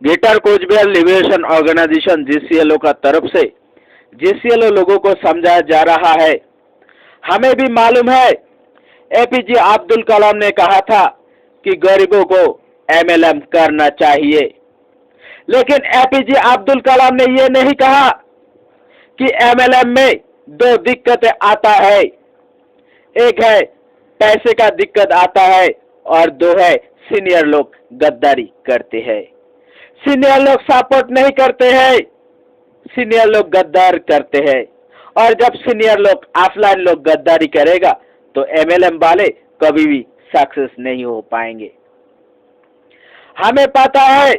Greater Cooch Behar liberation organisation जीसीएलओ का तरफ से जीसीएलओ लोगों को समझाया जा रहा है। हमें भी मालूम है एपीजे अब्दुल कलाम ने कहा था कि गरीबों को एमएलएम करना चाहिए, लेकिन एपीजे अब्दुल कलाम ने यह नहीं कहा कि एमएलएम में दो दिक्कतें आता है, एक है पैसे का दिक्कत आता है और दो है सीनियर लोग गद्दारी करते हैं। सीनियर लोग सपोर्ट नहीं करते हैं, सीनियर लोग गद्दार करते हैं, और जब सीनियर लोग ऑफलाइन लोग गद्दारी करेगा तो एमएलएम वाले कभी भी सक्सेस नहीं हो पाएंगे। हमें पता है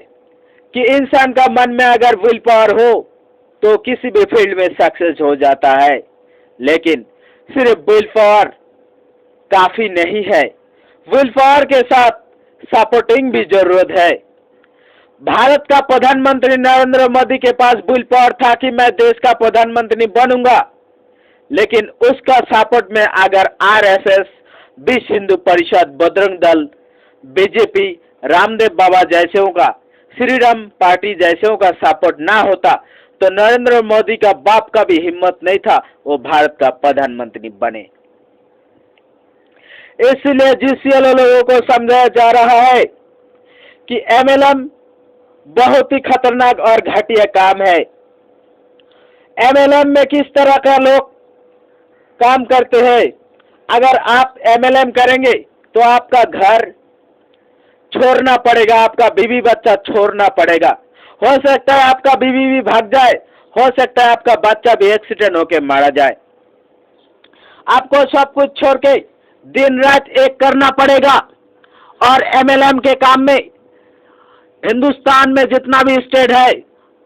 कि इंसान का मन में अगर विल पावर हो तो किसी भी फील्ड में सक्सेस हो जाता है, लेकिन सिर्फ विल पावर काफी नहीं है, विल पावर के साथ सपोर्टिंग भी जरूरत है। भारत का प्रधानमंत्री नरेंद्र मोदी के पास विल पावर था कि मैं देश का प्रधानमंत्री बनूंगा, लेकिन उसका सपोर्ट में अगर आरएसएस, विश्व हिंदू परिषद, बजरंग दल, बीजेपी, रामदेव बाबा जैसे का, श्री राम पार्टी जैसे का सपोर्ट ना होता तो नरेंद्र मोदी का बाप का भी हिम्मत नहीं था वो भारत का प्रधानमंत्री बने। इसलिए जीसीएलओ लोगों को समझाया जा रहा है कि एमएलएम बहुत ही खतरनाक और घटिया काम है। एमएलएम में किस तरह का लोग काम करते हैं, अगर आप एमएलएम करेंगे तो आपका घर छोड़ना पड़ेगा, आपका बीवी बच्चा छोड़ना पड़ेगा, हो सकता है आपका बीवी भी भाग जाए, हो सकता है आपका बच्चा भी एक्सीडेंट होकर मारा जाए। आपको सब कुछ छोड़ के दिन रात एक करना पड़ेगा। और एमएलएम के काम में हिंदुस्तान में जितना भी स्टेट है,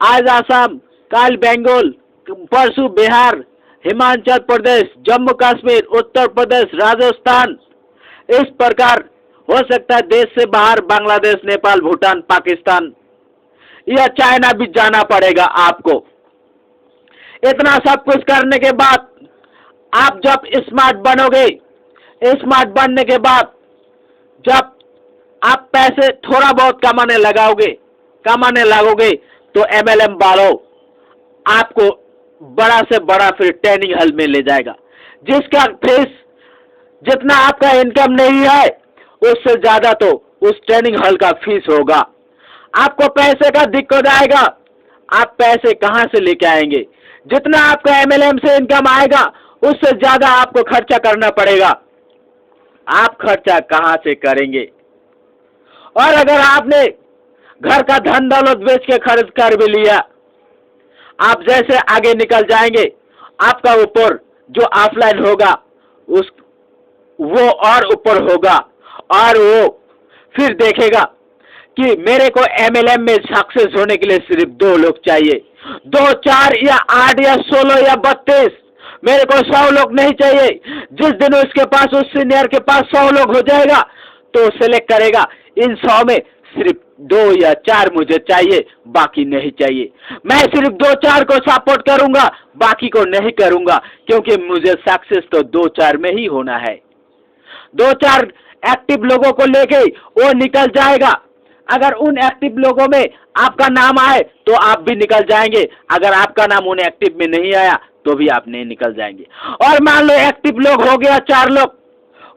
आज आसाम, कल बंगाल, परसों बिहार, हिमाचल प्रदेश, जम्मू कश्मीर, उत्तर प्रदेश, राजस्थान, इस प्रकार हो सकता है देश से बाहर बांग्लादेश, नेपाल, भूटान, पाकिस्तान या चाइना भी जाना पड़ेगा आपको। इतना सब कुछ करने के बाद आप जब स्मार्ट बनोगे, स्मार्ट बनने के बाद जब आप पैसे थोड़ा बहुत कमाने लगोगे तो एमएलएम वालों आपको बड़ा से बड़ा फिर ट्रेनिंग हॉल में ले जाएगा, जिसका फीस जितना आपका इनकम नहीं है उससे ज्यादा तो उस ट्रेनिंग हॉल का फीस होगा। आपको पैसे का दिक्कत आएगा, आप पैसे कहां से लेके आएंगे? जितना आपका एमएलएम से इनकम आएगा उससे ज्यादा आपको खर्चा करना पड़ेगा। आप खर्चा कहां से करेंगे? और अगर आपने घर का धन दौलत बेच के खर्च कर भी लिया, आप जैसे आगे निकल जाएंगे आपका ऊपर जो ऑफलाइन होगा उस वो और ऊपर होगा, और वो फिर देखेगा कि मेरे को एमएलएम में सक्सेस होने के लिए सिर्फ 2 लोग चाहिए, 2, 4 या 8 या 16 या 32, मेरे को 100 लोग नहीं चाहिए। जिस दिन उसके पास, उस सीनियर के पास 100 लोग हो जाएगा तो सेलेक्ट करेगा इन 100 में सिर्फ 2 या 4 मुझे चाहिए, बाकी नहीं चाहिए। मैं सिर्फ 2-4 को सपोर्ट करूंगा, बाकी को नहीं करूंगा, क्योंकि मुझे सक्सेस तो 2-4 में ही होना है। 2-4 एक्टिव लोगों को लेके वो निकल जाएगा। अगर उन एक्टिव लोगों में आपका नाम आए तो आप भी निकल जाएंगे, अगर आपका नाम उन एक्टिव में नहीं आया तो भी आप नहीं निकल जाएंगे। और मान लो एक्टिव लोग हो गया 4 लोग,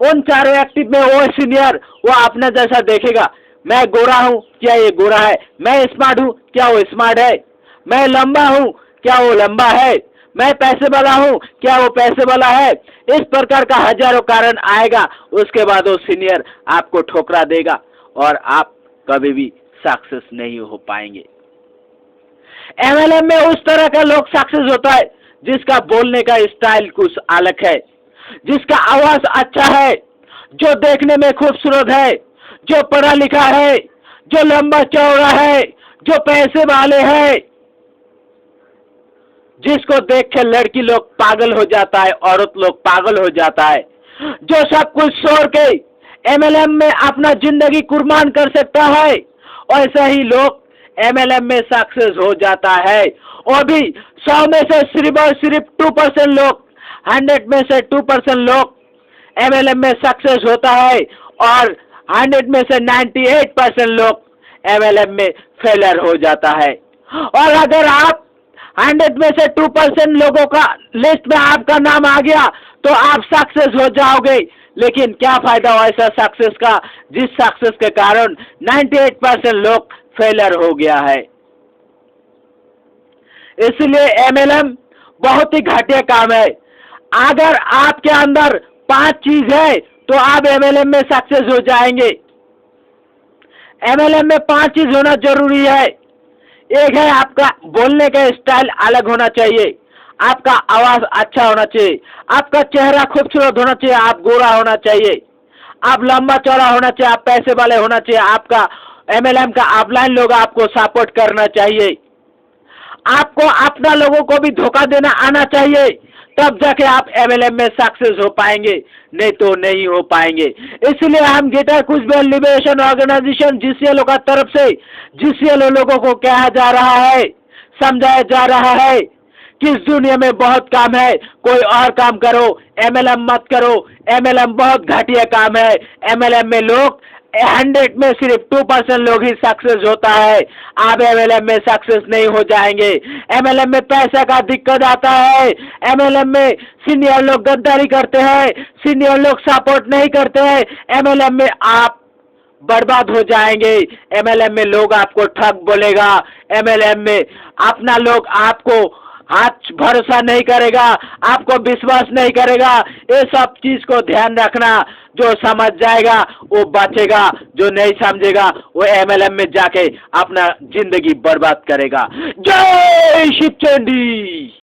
उन 4 एक्टिव में वो सीनियर वो अपना जैसा देखेगा, मैं गोरा हूं क्या ये गोरा है, मैं स्मार्ट हूं क्या वो स्मार्ट है, मैं लंबा हूं क्या वो लंबा है, मैं पैसे वाला हूं क्या वो पैसे वाला है। इस प्रकार का हजारों कारण आएगा, उसके बाद वो सीनियर आपको ठोकरा देगा और आप कभी भी सक्सेस नहीं हो पाएंगे। एमएलएम में उस तरह का लोग सक्सेस होता है जिसका बोलने का स्टाइल कुछ अलग है, जिसका आवाज अच्छा है, जो देखने में खूबसूरत है, जो पढ़ा लिखा है, जो लंबा चौड़ा है, जो पैसे वाले है, जिसको देख के लड़की लोग पागल हो जाता है, औरत लोग पागल हो जाता है, जो सब कुछ छोड़ के एमएलएम में अपना जिंदगी कुर्बान कर सकता है, ऐसा ही लोग एमएलएम में सक्सेस हो जाता है। और भी 100 में से सिर्फ और सिर्फ 2% लोग, 100 में से 2% लोग एमएलएम में सक्सेस होता है, और 100 में से 98% लोग MLM में फेलियर हो जाता है। और अगर आप 100 में से 2% लोगों का लिस्ट में आपका नाम आ गया तो आप सक्सेस हो जाओगे। लेकिन क्या फायदा ऐसा सक्सेस का जिस सक्सेस के कारण 98% लोग फेलियर हो गया है। इसलिए MLM बहुत ही घटिया काम है। अगर आपके अंदर 5 चीज है तो आप MLM में सक्सेस हो जाएंगे। MLM में 5 चीज होना जरूरी है। एक है आपका बोलने का स्टाइल अलग होना चाहिए, आपका आवाज अच्छा होना चाहिए, आपका चेहरा खूबसूरत होना चाहिए, आप गोरा होना चाहिए, आप लंबा चौड़ा होना चाहिए, आप पैसे वाले होना चाहिए, आपका MLM का अपलाइन लोग आपको सपोर्ट करना चाहिए, आपको अपना लोगों को भी धोखा देना आना चाहिए, तब जाके आप MLM में सक्सेस हो पाएंगे, नहीं तो नहीं हो पाएंगे। इसलिए हम Greater Cooch Behar Liberation Organisation GCLO का तरफ से GCLO लोगों को कहा जा रहा है, समझाया जा रहा है कि इस दुनिया में बहुत काम है, कोई और काम करो, MLM मत करो। MLM बहुत घटिया काम है। MLM में लोग 100 में सिर्फ 2% लोग ही सक्सेस होता है। आप MLM में सक्सेस नहीं हो जाएंगे। MLM में पैसा का दिक्कत आता है। MLM में सीनियर लोग गद्दारी करते हैं, सीनियर लोग सपोर्ट नहीं करते हैं। MLM में आप बर्बाद हो जाएंगे। MLM में लोग आपको ठग बोलेगा। MLM में अपना लोग आपको हाथ भरोसा नहीं करेगा, आपको विश्वास नहीं करेगा। ये सब चीज को ध्यान रखना। जो समझ जाएगा वो बचेगा, जो नहीं समझेगा वो MLM में जाके अपना जिंदगी बर्बाद करेगा। जय शिव चंडी।